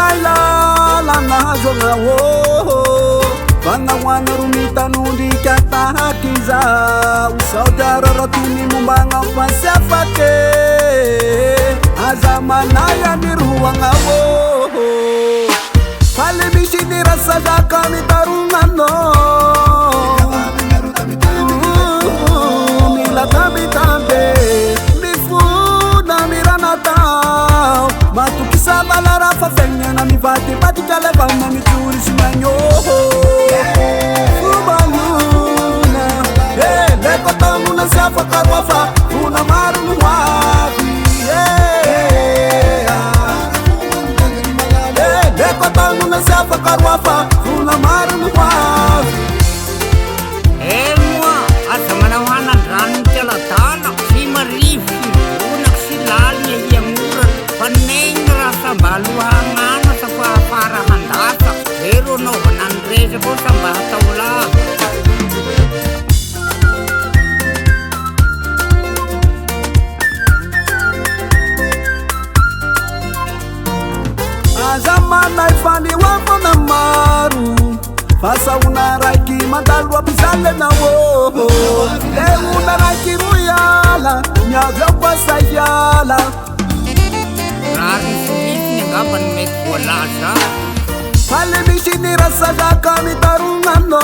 mailalanahazonaô fanahoana romitanondrika tahakiza usaodararotiny mombagna fasiafake aza manayany roagnao fale misy nirasazaka mitarognano milatabitambe mifona miranatao matokisa malara fafegnana mivatybatikalevanna miturisy magnoho fubaluna lekotanona siafakaroafa fona marony hoavy lekotanona siafakaroafa fona marony hoavy moa aza manahoana andranony tialatala sy marify onaky sy lalina iamora fa negny raha sambalohagnana sa fa afara handasa ero anaovana nyreza ko samba hataola aza manay fanioafana maro fasaona raiky mandalo abizalenao leona raiky roiala miavy akoasaiala raha risinifiny angambany mety voalaza fale misy nirasazaka mitarognano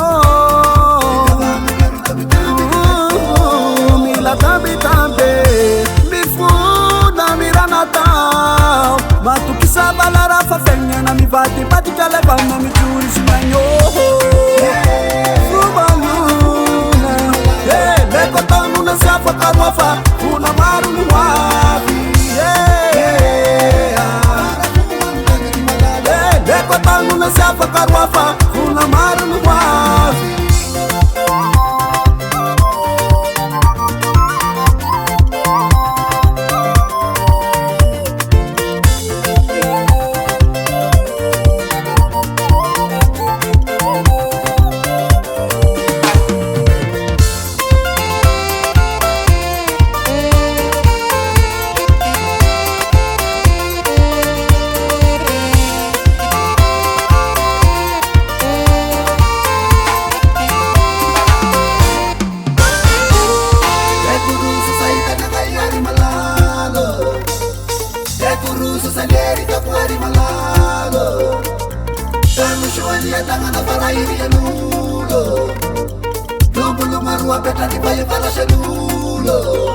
milatabitambe mifona miranatao matokisa malara fafegnana mivatybatikalevanna miturisy magnoho fubaluna lekotanona siafakaroafa fona marony hoavy lekotanona siafakaroafa fona marony hoavy Lumbulu marua beta di baye fala selulo